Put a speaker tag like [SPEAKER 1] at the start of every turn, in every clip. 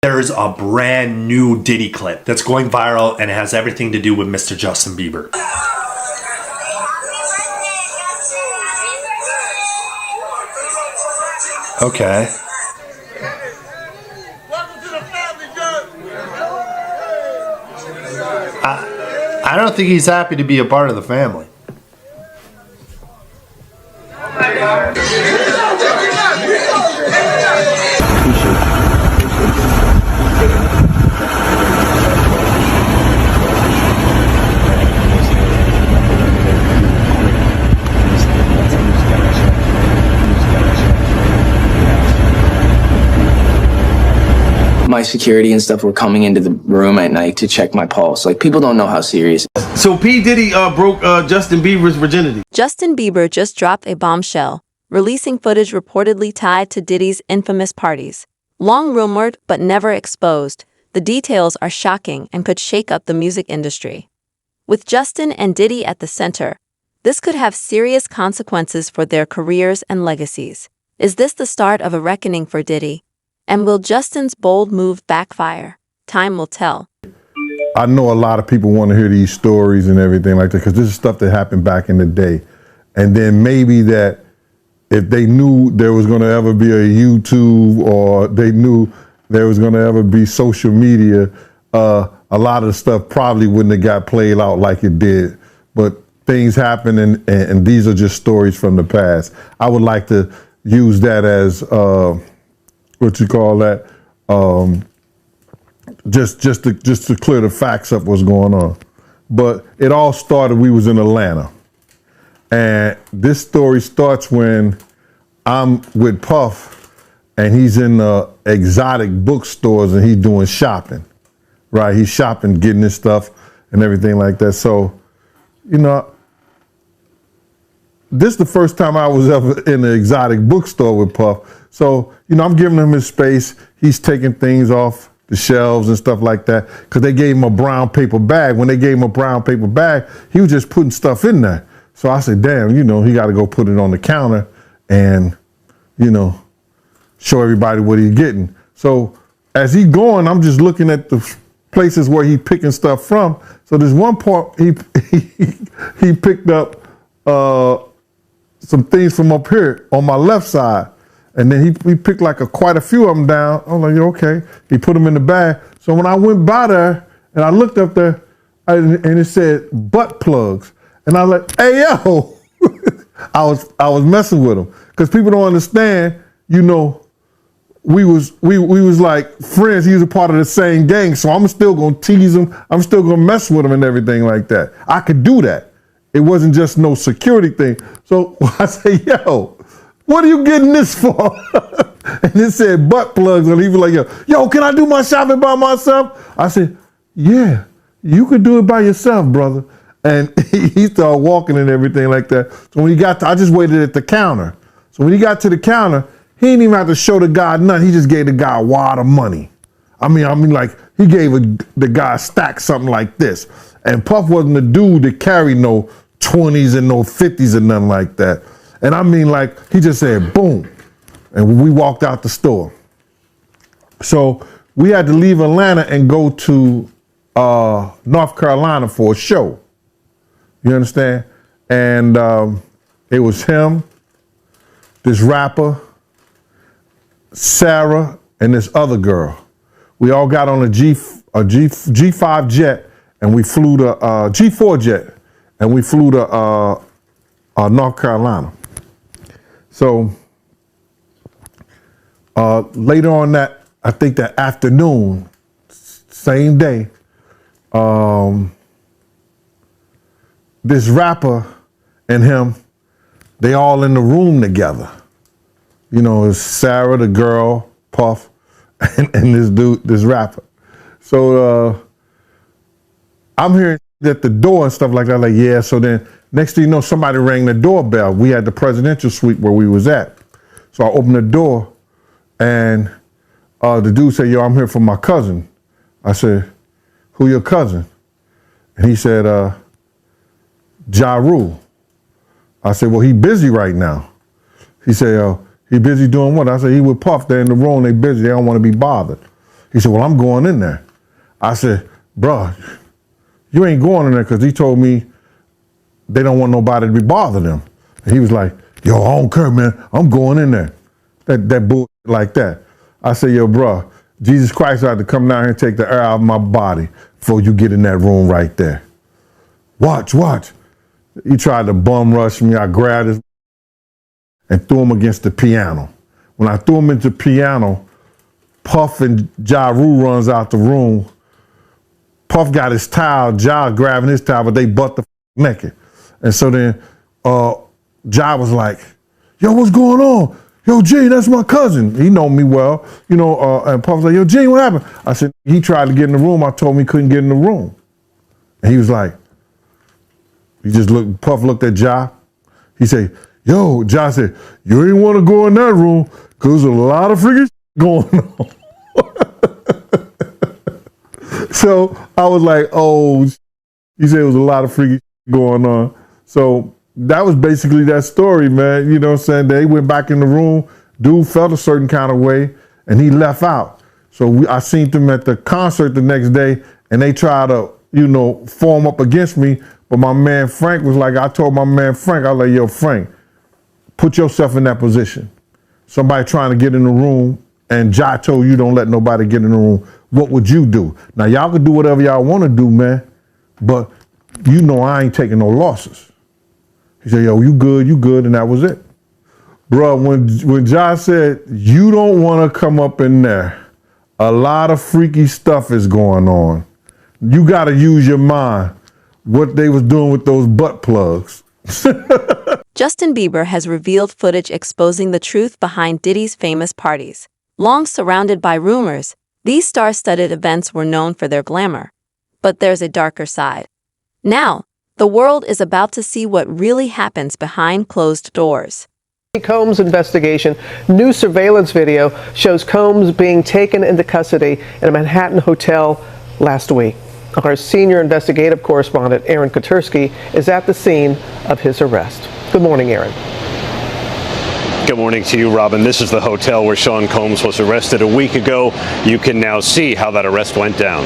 [SPEAKER 1] There's a brand new Diddy clip that's going viral and it has everything to do with Mr. Justin Bieber. Okay. I don't think he's happy to be a part of the family.
[SPEAKER 2] My security and stuff were coming into the room at night to check my pulse. Like, people don't know how serious.
[SPEAKER 3] So P. Diddy broke Justin Bieber's virginity.
[SPEAKER 4] Justin Bieber just dropped a bombshell, releasing footage reportedly tied to Diddy's infamous parties. Long rumored but never exposed, the details are shocking and could shake up the music industry. With Justin and Diddy at the center, this could have serious consequences for their careers and legacies. Is this the start of a reckoning for Diddy? And will Justin's bold move backfire? Time will tell.
[SPEAKER 5] I know a lot of people want to hear these stories and everything like that because this is stuff that happened back in the day. And then maybe that if they knew there was going to ever be a YouTube or they knew there was going to ever be social media, a lot of the stuff probably wouldn't have got played out like it did. But things happen and these are just stories from the past. I would like to use that as what you call that, just to clear the facts up what's going on. But it all started, we was in Atlanta. And this story starts when I'm with Puff and he's in the exotic bookstores and he's doing shopping, right? He's shopping, getting his stuff and everything like that. So, you know, this is the first time I was ever in an exotic bookstore with Puff. So, you know, I'm giving him his space. He's taking things off the shelves and stuff like that because they gave him a brown paper bag. When they gave him a brown paper bag, he was just putting stuff in there. So I said, damn, you know, he got to go put it on the counter and, you know, show everybody what he's getting. So as he's going, I'm just looking at the places where he's picking stuff from. So there's one part he picked up some things from up here on my left side. And then he picked like quite a few of them down. I'm like, okay. He put them in the bag. So when I went by there and I looked up there and it said butt plugs. And I was like, hey, yo, I was messing with him. Because people don't understand, you know, we was like friends. He was a part of the same gang. So I'm still going to tease him. I'm still going to mess with him and everything like that. I could do that. It wasn't just no security thing. So I say, yo, what are you getting this for? And it said butt plugs. And he was like, yo, can I do my shopping by myself? I said, yeah, you could do it by yourself, brother. And he started walking and everything like that. So when he got I just waited at the counter. So when he got to the counter, he didn't even have to show the guy nothing. He just gave the guy a wad of money. I mean, like he gave the guy a stack something like this. And Puff wasn't the dude that carried no 20s and no 50s and nothing like that. And I mean, like, he just said, boom. And we walked out the store. So we had to leave Atlanta and go to North Carolina for a show. You understand? And it was him, this rapper, Sarah, and this other girl. We all got on a G5 jet, and we flew to G4 jet, and we flew to North Carolina. So later on that, I think that afternoon, same day, this rapper and him, they all in the room together. You know, it's Sarah, the girl, Puff, and this dude, this rapper. So I'm hearing at the door and stuff like that, like, yeah, so then next thing you know, somebody rang the doorbell. We had the presidential suite where we was at. So I opened the door and the dude said, yo, I'm here for my cousin. I said, who your cousin? And he said, Ja Rule. I said, well, he busy right now. He said, he busy doing what? I said, he with Puff. They're in the room, they busy. They don't want to be bothered. He said, well, I'm going in there. I said, bruh, you ain't going in there because he told me they don't want nobody to be bothering them. And he was like, yo, I don't care, man. I'm going in there. That bull like that. I said, yo, bruh, Jesus Christ had to come down here and take the air out of my body before you get in that room right there. Watch. He tried to bum rush me. I grabbed his and threw him against the piano. When I threw him into the piano, Puff and Ja Rule runs out the room. Puff got his towel, Ja grabbing his towel, but they butt the naked. And so then Ja was like, yo, what's going on? Yo, Gene, that's my cousin. He know me well, and Puff was like, yo, Gene, what happened? I said, he tried to get in the room. I told him he couldn't get in the room. And he was like, Puff looked at Ja. He said, yo, Ja said, you ain't want to go in that room because there's a lot of freaking going on. So I was like, oh, he said it was a lot of freaking going on. So that was basically that story, man. You know what I'm saying? They went back in the room. Dude felt a certain kind of way, and he left out. So I seen them at the concert the next day, and they tried to, form up against me. But my man Frank was like, I told my man Frank, I was like, yo, Frank, put yourself in that position. Somebody trying to get in the room, and Ja told you don't let nobody get in the room. What would you do? Now, y'all can do whatever y'all want to do, man, but I ain't taking no losses. He said, yo, you good, and that was it. Bro, when Ja said, you don't want to come up in there, a lot of freaky stuff is going on. You got to use your mind. What they was doing with those butt plugs.
[SPEAKER 4] Justin Bieber has revealed footage exposing the truth behind Diddy's famous parties. Long surrounded by rumors, these star-studded events were known for their glamour. But there's a darker side. Now, the world is about to see what really happens behind closed doors.
[SPEAKER 6] Combs' investigation. New surveillance video shows Combs being taken into custody in a Manhattan hotel last week. Our senior investigative correspondent, Aaron Kotursky, is at the scene of his arrest. Good morning, Aaron.
[SPEAKER 7] Good morning to you, Robin. This is the hotel where Sean Combs was arrested a week ago. You can now see how that arrest went down.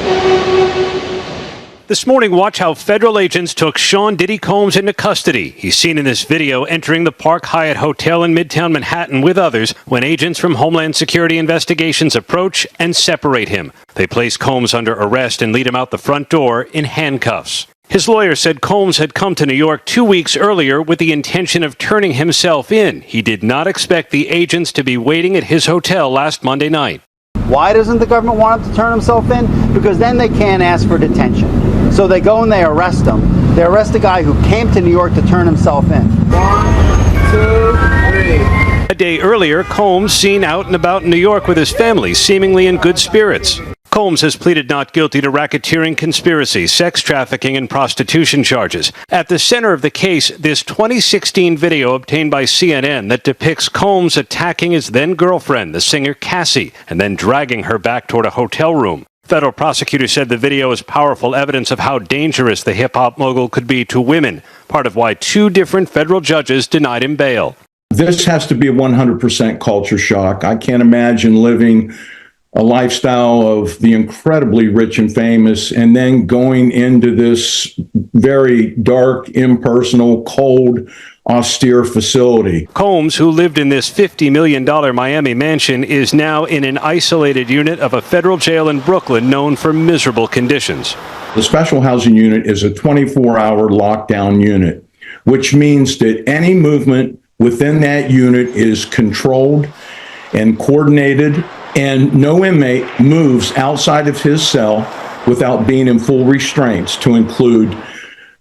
[SPEAKER 7] This morning, watch how federal agents took Sean Diddy Combs into custody. He's seen in this video entering the Park Hyatt Hotel in Midtown Manhattan with others when agents from Homeland Security Investigations approach and separate him. They place Combs under arrest and lead him out the front door in handcuffs. His lawyer said Combs had come to New York 2 weeks earlier with the intention of turning himself in. He did not expect the agents to be waiting at his hotel last Monday night.
[SPEAKER 8] Why doesn't the government want him to turn himself in? Because then they can't ask for detention. So they go and they arrest him. They arrest a guy who came to New York to turn himself in. 1, 2, 3.
[SPEAKER 7] A day earlier, Combs seen out and about in New York with his family, seemingly in good spirits. Combs has pleaded not guilty to racketeering, conspiracy, sex trafficking, and prostitution charges. At the center of the case, this 2016 video obtained by CNN that depicts Combs attacking his then-girlfriend, the singer Cassie, and then dragging her back toward a hotel room. Federal prosecutors said the video is powerful evidence of how dangerous the hip-hop mogul could be to women, part of why 2 different federal judges denied him bail.
[SPEAKER 9] This has to be a 100% culture shock. I can't imagine living a lifestyle of the incredibly rich and famous and then going into this very dark, impersonal, cold, austere facility.
[SPEAKER 7] Combs, who lived in this $50 million Miami mansion, is now in an isolated unit of a federal jail in Brooklyn known for miserable conditions.
[SPEAKER 9] The special housing unit is a 24-hour lockdown unit, which means that any movement within that unit is controlled and coordinated, and no inmate moves outside of his cell without being in full restraints, to include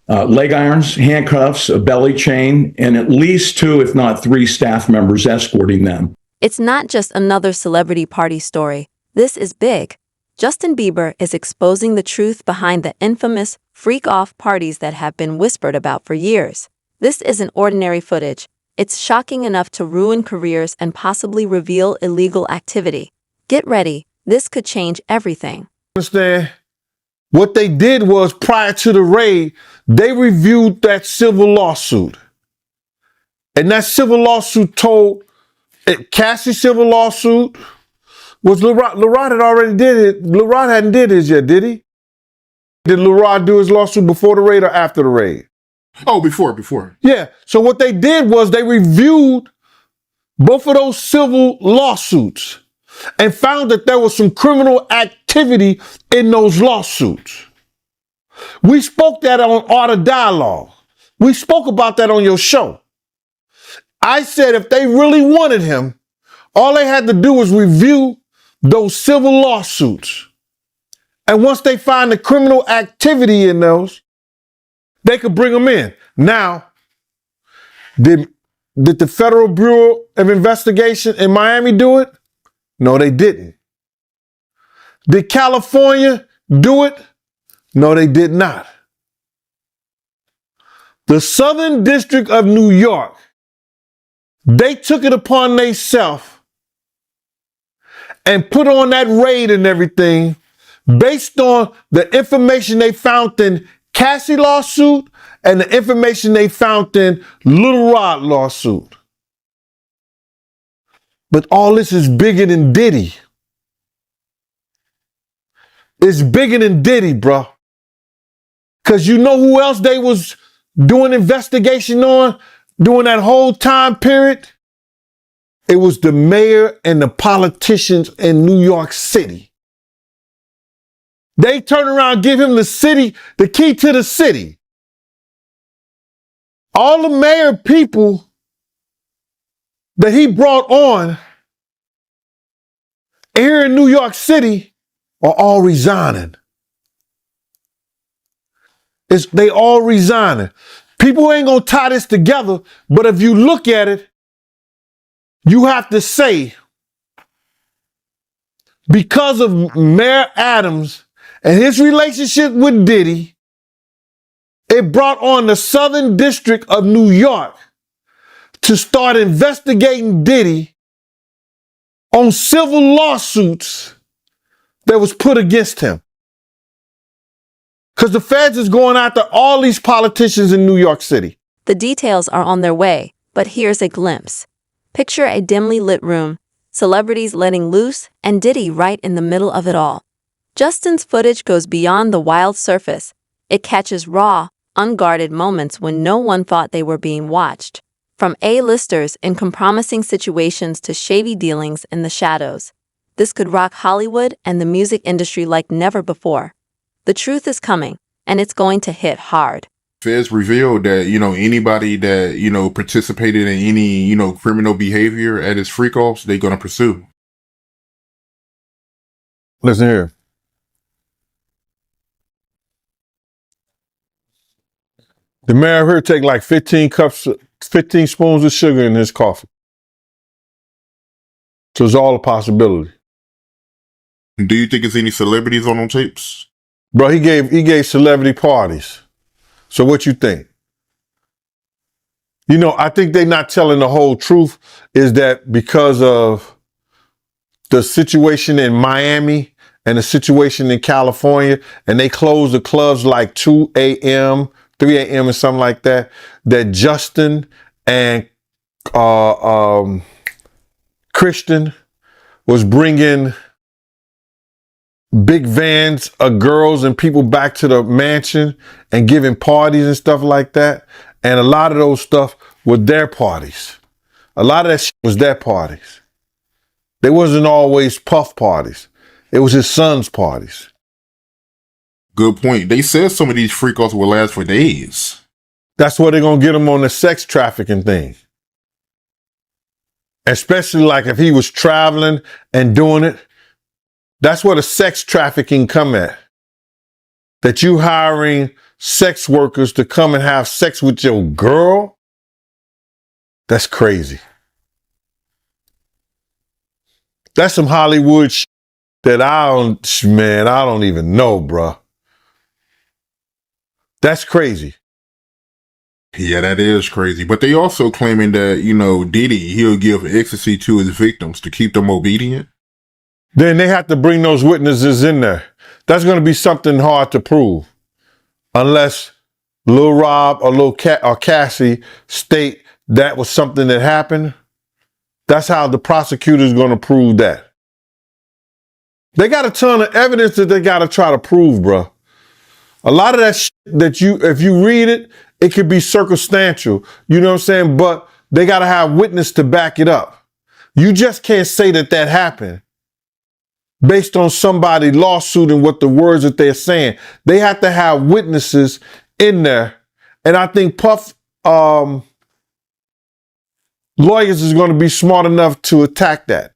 [SPEAKER 9] leg irons, handcuffs, a belly chain, and at least 2, if not 3, staff members escorting them.
[SPEAKER 4] It's not just another celebrity party story. This is big. Justin Bieber is exposing the truth behind the infamous freak-off parties that have been whispered about for years. This isn't ordinary footage. It's shocking enough to ruin careers and possibly reveal illegal activity. Get ready. This could change everything.
[SPEAKER 5] Understand? What they did was, prior to the raid, they reviewed that civil lawsuit. And that civil lawsuit told, Cassie's civil lawsuit, Was Lil Rod had already did it. Lil Rod hadn't did his yet, did he? Did Lil Rod do his lawsuit before the raid or after the raid?
[SPEAKER 10] Oh, before.
[SPEAKER 5] Yeah. So what they did was they reviewed both of those civil lawsuits and found that there was some criminal activity in those lawsuits. We spoke that on Art of Dialogue. We spoke about that on your show. I said if they really wanted him, all they had to do was review those civil lawsuits. And once they find the criminal activity in those, they could bring them in. Now, did the Federal Bureau of Investigation in Miami do it? No, they didn't. Did California do it? No, they did not. The Southern District of New York, they took it upon themselves and put on that raid and everything based on the information they found in Cassie lawsuit and the information they found in Little Rod lawsuit. But all this is bigger than Diddy. It's bigger than Diddy, bro. Because you know who else they was doing investigation on during that whole time period? It was the mayor and the politicians in New York City. They turn around and give him the key to the city. All the mayor people that he brought on here in New York City are all resigning. They all resigning. People ain't gonna tie this together, but if you look at it, you have to say, because of Mayor Adams and his relationship with Diddy, it brought on the Southern District of New York to start investigating Diddy on civil lawsuits that was put against him. Because the feds is going after all these politicians in New York City.
[SPEAKER 4] The details are on their way, but here's a glimpse. Picture a dimly lit room, celebrities letting loose, and Diddy right in the middle of it all. Justin's footage goes beyond the wild surface. It catches raw, unguarded moments when no one thought they were being watched. From A-listers in compromising situations to shady dealings in the shadows. This could rock Hollywood and the music industry like never before. The truth is coming, and it's going to hit hard.
[SPEAKER 10] Feds revealed that, anybody that, participated in any, criminal behavior at his freak-offs, they're going to pursue.
[SPEAKER 5] Listen here. The mayor here take like 15 spoons of sugar in his coffee. So it's all a possibility.
[SPEAKER 10] Do you think there's any celebrities on them tapes?
[SPEAKER 5] Bro, he gave celebrity parties. So what you think? I think they're not telling the whole truth is that because of the situation in Miami and the situation in California, and they closed the clubs like 2 a.m., 3 a.m. or something like that, that Justin and Christian was bringing big vans of girls and people back to the mansion and giving parties and stuff like that. And a lot of those stuff were their parties. A lot of that shit was their parties. They wasn't always Puff parties. It was his son's parties.
[SPEAKER 10] Good point. They said some of these freak-offs will last for days.
[SPEAKER 5] That's where they're going to get him on the sex trafficking thing. Especially like if he was traveling and doing it. That's where the sex trafficking come at. That you hiring sex workers to come and have sex with your girl? That's crazy. That's some Hollywood shit that I don't even know, bruh. That's crazy.
[SPEAKER 10] Yeah, that is crazy. But they also claiming that, Diddy, he'll give ecstasy to his victims to keep them obedient.
[SPEAKER 5] Then they have to bring those witnesses in there. That's going to be something hard to prove. Unless Lil Rob or Cassie state that was something that happened. That's how the prosecutor's going to prove that. They got a ton of evidence that they got to try to prove, bro. A lot of that shit that if you read it, it could be circumstantial. You know what I'm saying? But they got to have witness to back it up. You just can't say that happened based on somebody lawsuit and what the words that they're saying. They have to have witnesses in there. And I think Puff lawyers is going to be smart enough to attack that.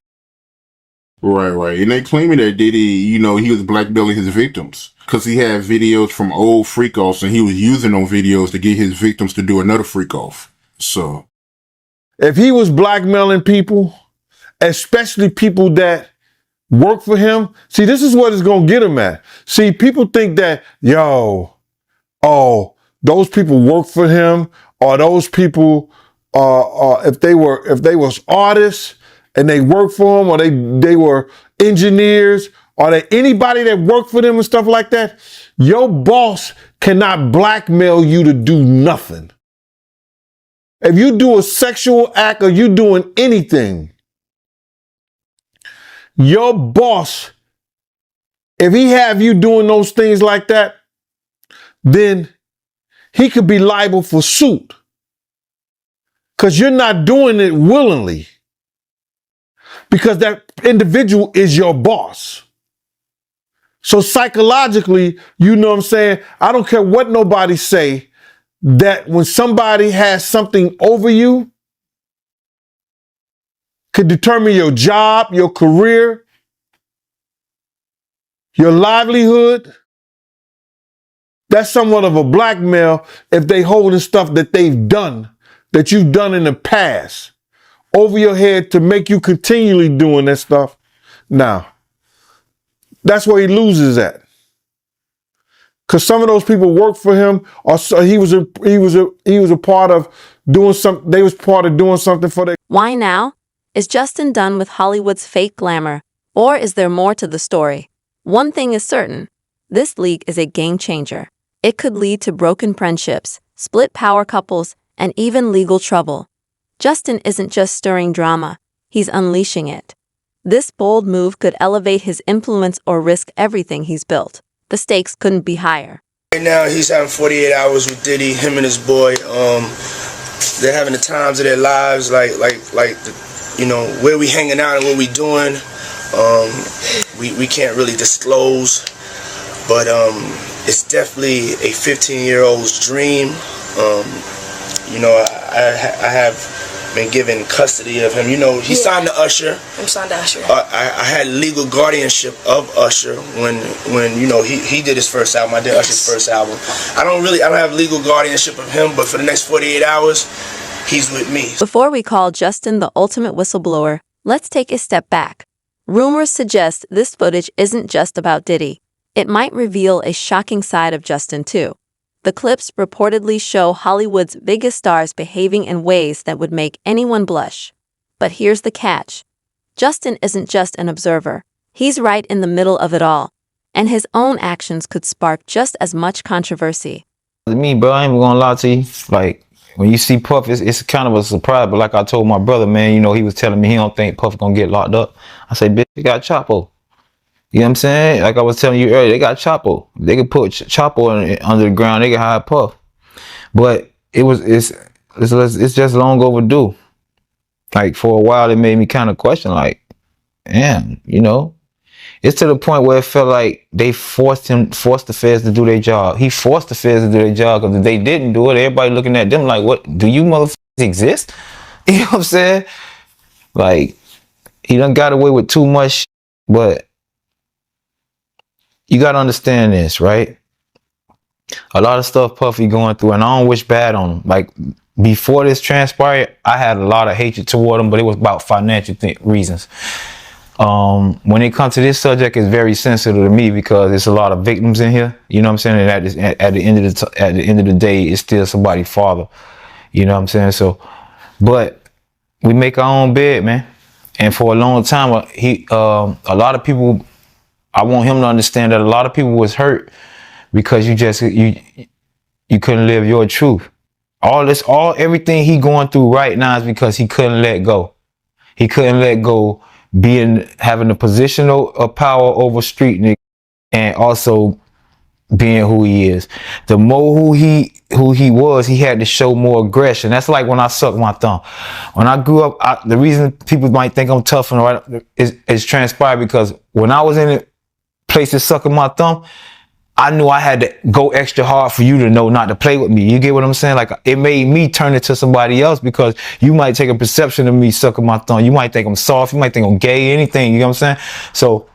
[SPEAKER 10] Right. And they claiming that Diddy, he was blackmailing his victims because he had videos from old freak-offs and he was using those videos to get his victims to do another freak-off. So
[SPEAKER 5] if he was blackmailing people, especially people that work for him, see, this is what it's going to get him at. See, people think that, those people work for him, or those people, if they was artists and they work for him, or they were engineers, or they anybody that worked for them and stuff like that, your boss cannot blackmail you to do nothing. If you do a sexual act or you doing anything, your boss, if he have you doing those things like that, then he could be liable for suit. Because you're not doing it willingly. Because that individual is your boss. So psychologically, you know what I'm saying? I don't care what nobody say, that when somebody has something over you, could determine your job, your career, your livelihood. That's somewhat of a blackmail if they holding stuff that they've done, that you've done in the past, over your head to make you continually doing that stuff. Now, that's where he loses at. Because some of those people work for him, or he was a part of doing something. They was part of doing something for their.
[SPEAKER 4] Why now? Is Justin done with Hollywood's fake glamour, or is there more to the story? One thing is certain: this league is a game changer. It could lead to broken friendships, split power couples, and even legal trouble. Justin isn't just stirring drama, he's unleashing it. This bold move could elevate his influence or risk everything he's built. The stakes couldn't be higher.
[SPEAKER 11] Right now, he's having 48 hours with Diddy, him and his boy. They're having the times of their lives, where we hanging out and what we doing. We can't really disclose, but it's definitely a 15-year-old's dream. I have been given custody of him. He signed to Usher.
[SPEAKER 12] I'm signed to Usher.
[SPEAKER 11] I had legal guardianship of Usher when he did his first album. I did Usher's first album. I don't have legal guardianship of him, but for the next 48 hours, he's with me.
[SPEAKER 4] Before we call Justin the ultimate whistleblower, let's take a step back. Rumors suggest this footage isn't just about Diddy. It might reveal a shocking side of Justin too. The clips reportedly show Hollywood's biggest stars behaving in ways that would make anyone blush. But here's the catch. Justin isn't just an observer. He's right in the middle of it all. And his own actions could spark just as much controversy.
[SPEAKER 13] To me, bro, I ain't gonna lie to you. Like, when you see Puff, it's kind of a surprise. But like I told my brother, man, he was telling me he don't think Puff gonna get locked up. I say, bitch, they got Chapo. You know what I'm saying? Like I was telling you earlier, they got Chapo. They could put Chapo under the ground. They could hire Puff. But it's just long overdue. Like for a while, it made me kind of question, like, damn, it's to the point where it felt like they forced the feds to do their job. He forced the feds to do their job, because if they didn't do it, everybody looking at them like, what, do you motherfuckers exist? You know what I'm saying? Like, he done got away with too much, but you got to understand this, right? A lot of stuff Puffy going through, and I don't wish bad on him. Like, before this transpired, I had a lot of hatred toward him, but it was about financial reasons. When it comes to this subject, it's very sensitive to me because there's a lot of victims in here. You know what I'm saying? And at the end of the day, it's still somebody's father. You know what I'm saying? So, but we make our own bed, man. And for a long time, a lot of people, I want him to understand that a lot of people was hurt because you couldn't live your truth. Everything he going through right now is because he couldn't let go. He couldn't let go having a position of power over street niggas, and also being who he is. The more who he was, he had to show more aggression. That's like when I sucked my thumb. When I grew up, the reason people might think I'm tough and is transpired because when I was in places sucking my thumb, I knew I had to go extra hard for you to know not to play with me. You get what I'm saying? Like, it made me turn into somebody else because you might take a perception of me sucking my thumb. You might think I'm soft. You might think I'm gay, anything. You know what I'm saying? So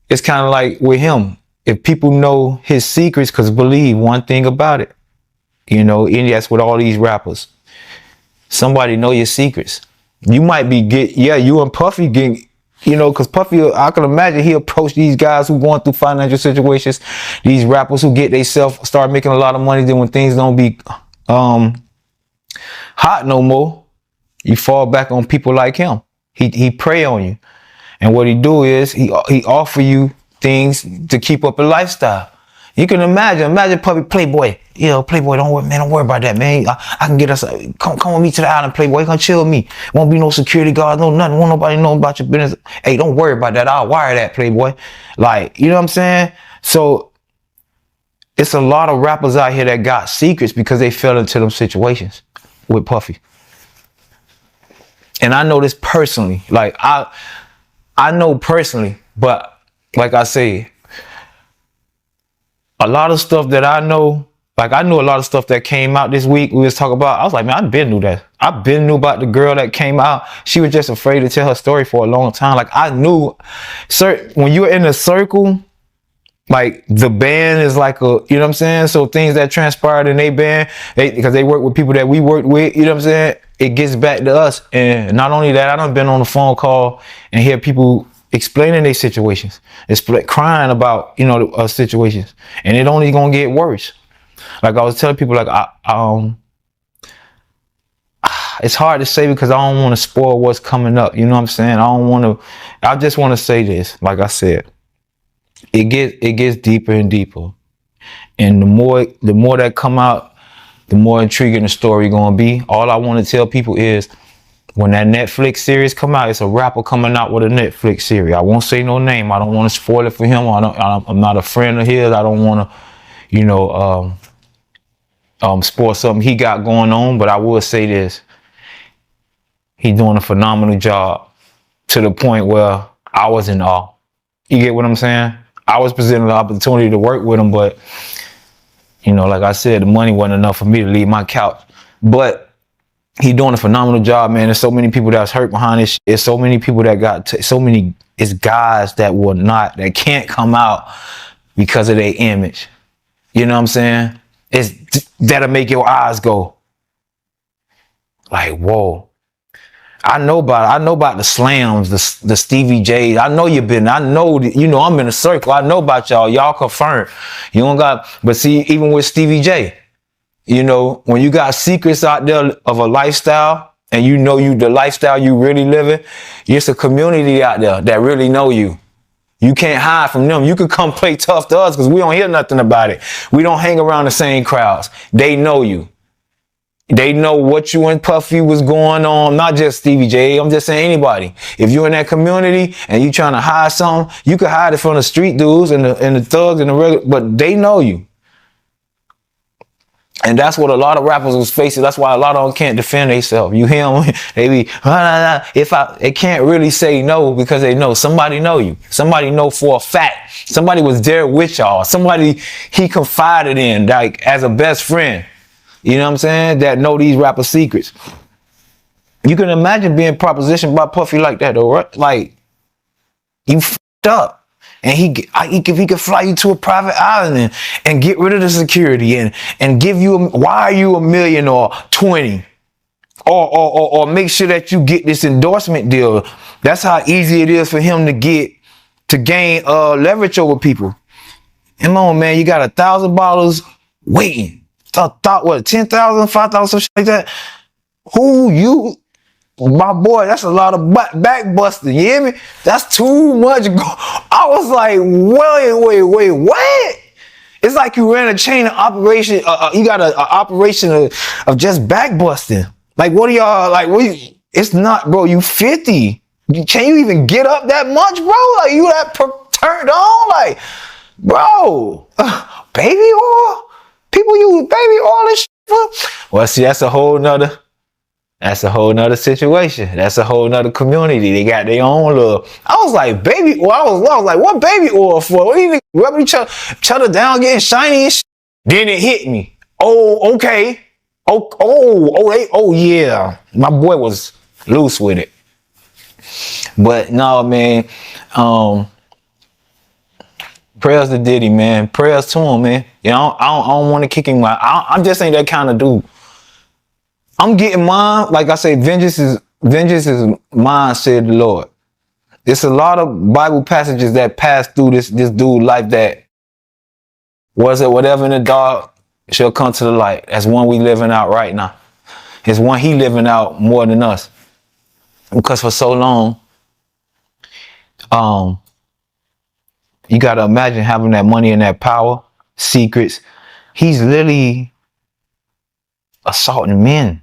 [SPEAKER 13] it's kind of like with him. If people know his secrets, because believe one thing about it, you know, and that's with all these rappers. Somebody know your secrets. You might be you and Puffy get, you know, because Puffy, I can imagine he approached these guys who going through financial situations, these rappers who get themselves start making a lot of money. Then when things don't be hot no more, you fall back on people like him. He prey on you, and what he do is he offer you things to keep up a lifestyle. You can imagine Puppy, Playboy. You know, Playboy, don't worry about that, man. I can get us, come with me to the island, Playboy. Come chill with me. Won't be no security guards, no nothing. Won't nobody know about your business. Hey, don't worry about that. I'll wire that, Playboy. Like, you know what I'm saying? So it's a lot of rappers out here that got secrets because they fell into them situations with Puffy. And I know this personally. Like, I know personally, but like I say, a lot of stuff that I know, like I knew a lot of stuff that came out this week we was talking about. I was like, man, I been knew that. I been knew about the girl that came out. She was just afraid to tell her story for a long time. Like I knew, when you're in a circle, like the band is like a, you know what I'm saying? So things that transpired in their band, because they work with people that we worked with, you know what I'm saying? It gets back to us. And not only that, I done been on a phone call and hear people explaining their situations. It's crying about, you know, situations, and it only gonna get worse. Like I was telling people, like it's hard to say because I don't want to spoil what's coming up. You know what I'm saying? I just want to say this. Like I said, it gets deeper and deeper, and the more that come out, the more intriguing the story gonna be. All I want to tell people is, when that Netflix series come out, it's a rapper coming out with a Netflix series. I won't say no name. I don't want to spoil it for him. I'm not a friend of his. I don't want to, you know, spoil something he got going on. But I will say this: he's doing a phenomenal job to the point where I was in awe. You get what I'm saying? I was presented the opportunity to work with him, but you know, like I said, the money wasn't enough for me to leave my couch. But he doing a phenomenal job, man. There's so many people that's hurt behind this. There's so many people that got it's guys that can't come out because of their image. You know what I'm saying? That'll make your eyes go like, whoa. I know about the slams, the Stevie J's. I know I'm in a circle. I know about y'all. Y'all confirmed. You don't got, but see, even with Stevie J, you know, when you got secrets out there of a lifestyle and you know the lifestyle you really living, it's a community out there that really know you. You can't hide from them. You could come play tough to us because we don't hear nothing about it. We don't hang around the same crowds. They know you. They know what you and Puffy was going on. Not just Stevie J. I'm just saying anybody. If you're in that community and you trying to hide something, you could hide it from the street dudes and the thugs and the regular, but they know you. And that's what a lot of rappers was facing. That's why a lot of them can't defend themselves. You hear them, they be, they can't really say no because they know somebody know you. Somebody know for a fact. Somebody was there with y'all. Somebody he confided in, like as a best friend. You know what I'm saying? That know these rapper secrets. You can imagine being propositioned by Puffy like that though, right? Like, you f***ed up. And he could fly you to a private island and get rid of the security and give you wire you $1 million or 20 or make sure that you get this endorsement deal. That's how easy it is for him to gain leverage over people. Come on, man, you got 1,000 bottles waiting. Thought what, 10,000, 5,000, some shit like that. Who you? My boy, that's a lot of back busting. You hear me? That's too much. I was like, wait, what? It's like you ran a chain of operation. You got an operation of just back busting. Like, what are y'all like? It's not, bro. You 50. Can you even get up that much, bro? Like, you that turned on? Like, bro, baby oil? People use baby oil and shit for? Well, see, that's a whole nother situation. That's a whole nother community. They got their own little. I was like, baby oil. I was like, what baby oil for? What even rubbing each other down, getting shiny and shit? Then it hit me. Oh, okay. Oh, yeah. My boy was loose with it. But no, man. Prayers to Diddy, man. Prayers to him, man. You know, I don't want to kick him out. I just ain't that kind of dude. I'm getting mine. Like I say, vengeance is mine, said the Lord. There's a lot of Bible passages that pass through this dude life that was it whatever in the dark shall come to the light. That's one we living out right now. It's one he living out more than us. Because for so long, you got to imagine having that money and that power, secrets. He's literally assaulting men.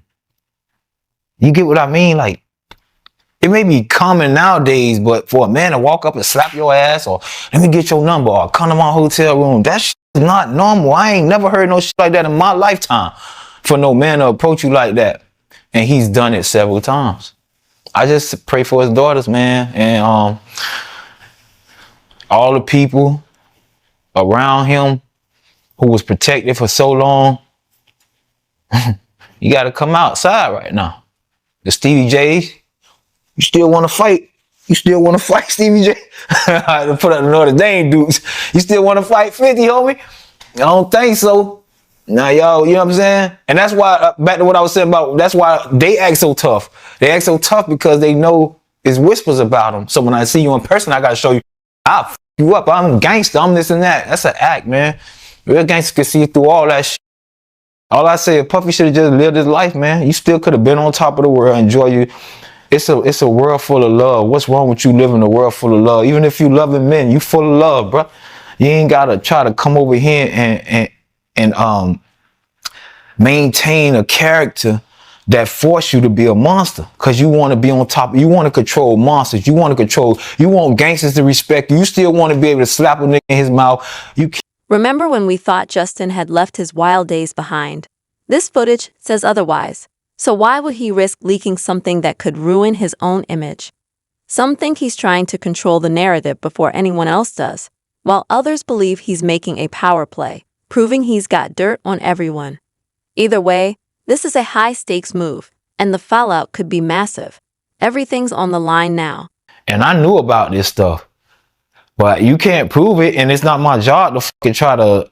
[SPEAKER 13] You get what I mean? Like, it may be common nowadays, but for a man to walk up and slap your ass or let me get your number or come to my hotel room, that shit is not normal. I ain't never heard no shit like that in my lifetime for no man to approach you like that. And he's done it several times. I just pray for his daughters, man. And all the people around him who was protected for so long, you got to come outside right now. The Stevie J's, you still want to fight? You still want to fight Stevie J? To put up the Notre Dame dudes. You still want to fight 50, homie? I don't think so. Now, y'all, you know what I'm saying? And that's why, back to what I was saying about, that's why they act so tough. They act so tough because they know it's whispers about them. So when I see you in person, I got to show you, I'll f you up. I'm gangster. I'm this and that. That's an act, man. Real gangster can see through all that shit. All I say is Puffy should have just lived his life, man. You still could have been on top of the world, enjoy you. It's a world full of love. What's wrong with you living a world full of love? Even if you loving men, you full of love, bro. You ain't got to try to come over here and maintain a character that force you to be a monster because you want to be on top. You want to control monsters. You want gangsters to respect you. You still want to be able to slap a nigga in his mouth.
[SPEAKER 4] Remember when we thought Justin had left his wild days behind? This footage says otherwise. So why would he risk leaking something that could ruin his own image? Some think he's trying to control the narrative before anyone else does, while others believe he's making a power play, proving he's got dirt on everyone. Either way, this is a high-stakes move, and the fallout could be massive. Everything's on the line now.
[SPEAKER 13] And I knew about this stuff, but you can't prove it, and it's not my job to fucking try to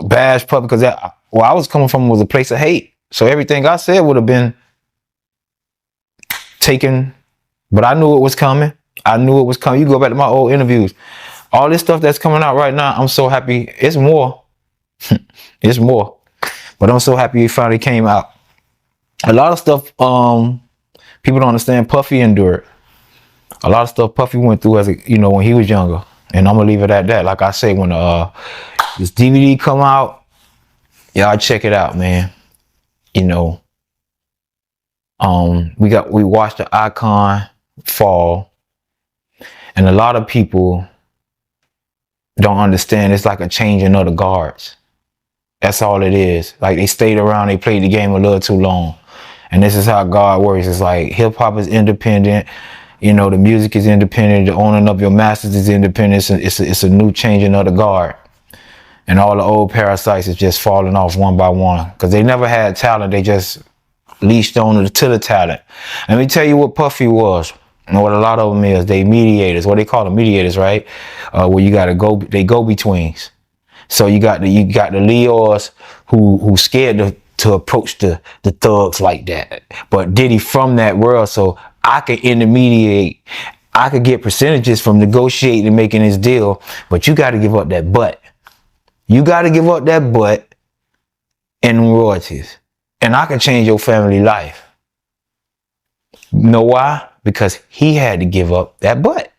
[SPEAKER 13] bash Puffy because where I was coming from was a place of hate. So everything I said would have been taken, but I knew it was coming. You go back to my old interviews. All this stuff that's coming out right now, I'm so happy. It's more. It's more. But I'm so happy it finally came out. A lot of stuff people don't understand Puffy endured. A lot of stuff Puffy went through when he was younger. And I'm gonna leave it at that. Like I say, when this DVD come out, y'all check it out, man. We watched the icon fall, and a lot of people don't understand it's like a changing of the guards. That's all it is. Like, they stayed around, they played the game a little too long. And this is how God works. It's like hip hop is independent, the music is independent, the owning of your masters is independent. It's a new changing of the guard. And all the old parasites is just falling off one by one. Because they never had talent, they just leashed on to the talent. Let me tell you what Puffy was, and what a lot of them is. They mediators, what they call them, mediators, right? Where you gotta they go-betweens. So you got the Leos who scared to approach the thugs like that. But Diddy from that world, so I could intermediate. I could get percentages from negotiating and making this deal, but you got to give up that butt. You got to give up that butt and royalties. And I can change your family life. You know why? Because he had to give up that butt.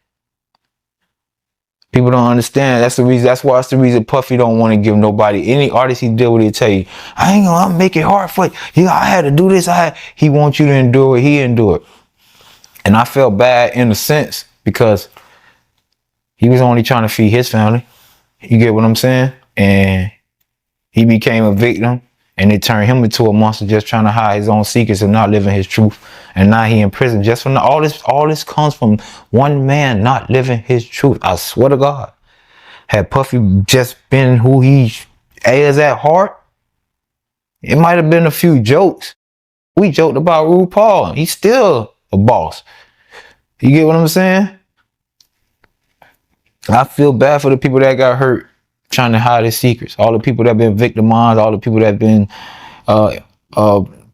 [SPEAKER 13] People don't understand. That's the reason. That's why it's the reason Puffy don't want to give nobody, any artist he deal with, he'll tell you, I'm make it hard for you. I had to do this. He wants you to endure what he endured. And I felt bad in a sense because he was only trying to feed his family. You get what I'm saying? And he became a victim, and it turned him into a monster just trying to hide his own secrets and not living his truth. And now he in prison just from all this comes from one man not living his truth. I swear to God. Had Puffy just been who he is at heart, it might have been a few jokes. We joked about RuPaul. He's still a boss. You get what I'm saying? I feel bad for the people that got hurt trying to hide his secrets. All the people that been victimized, all the people that been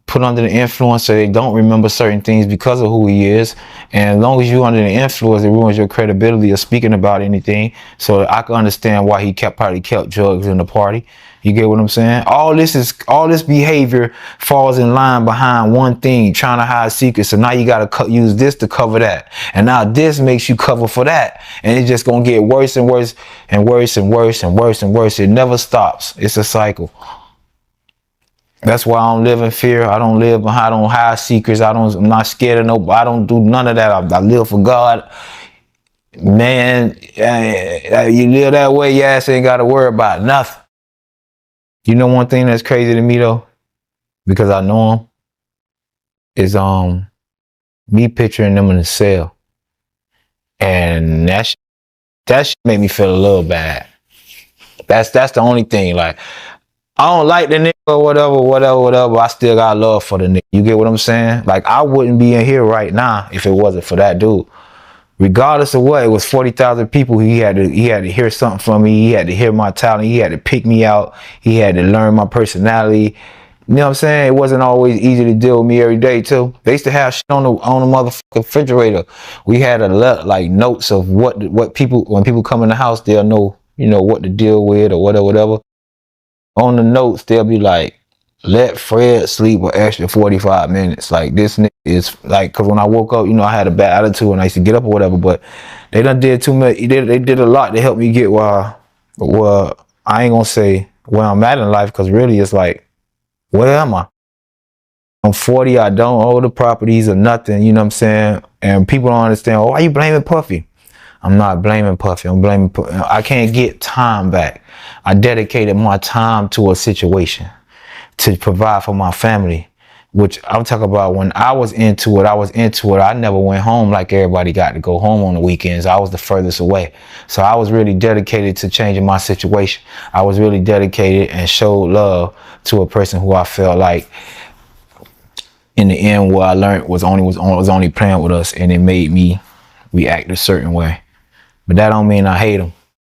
[SPEAKER 13] put under the influence so they don't remember certain things because of who he is. And as long as you're under the influence, it ruins your credibility of speaking about anything. So I can understand why he probably kept drugs in the party. You get what I'm saying? All this behavior falls in line behind one thing, trying to hide secrets. So now you got to use this to cover that. And now this makes you cover for that. And it's just going to get worse and worse and worse and worse and worse and worse. It never stops. It's a cycle. That's why I don't live in fear. I don't hide secrets. I'm not scared of nobody. I don't do none of that. I live for God. Man, you live that way, your ass ain't got to worry about nothing. You know one thing that's crazy to me though, because I know him, is me picturing them in a cell. And that shit made me feel a little bad. That's the only thing. Like, I don't like the nigga or whatever. I still got love for the nigga. You get what I'm saying? Like, I wouldn't be in here right now if it wasn't for that dude. Regardless of what, it was 40,000 people. He had to hear something from me. He had to hear my talent. He had to pick me out. He had to learn my personality. You know what I'm saying? It wasn't always easy to deal with me every day too. They used to have shit on the motherfucking refrigerator. We had like notes of what people, when people come in the house, they'll know, you know, what to deal with or whatever. On the notes, they'll be like, let Fred sleep an extra 45 minutes. Like, this nigga is like, cause when I woke up, you know, I had a bad attitude and I used to get up or whatever, but they done did too much. They did a lot to help me get where I ain't gonna say where I'm at in life, cause really it's like, where am I? I'm 40, I don't own the properties or nothing, you know what I'm saying? And people don't understand, why are you blaming Puffy? I'm not blaming Puffy. I'm blaming Puffy. I can't get time back. I dedicated my time to a situation to provide for my family, which I'm talking about when I was into it. I never went home like everybody got to go home on the weekends. I was the furthest away. So I was really dedicated to changing my situation. I was really dedicated and showed love to a person who I felt like in the end what I learned was only playing with us, and it made me react a certain way. But that don't mean I hate him.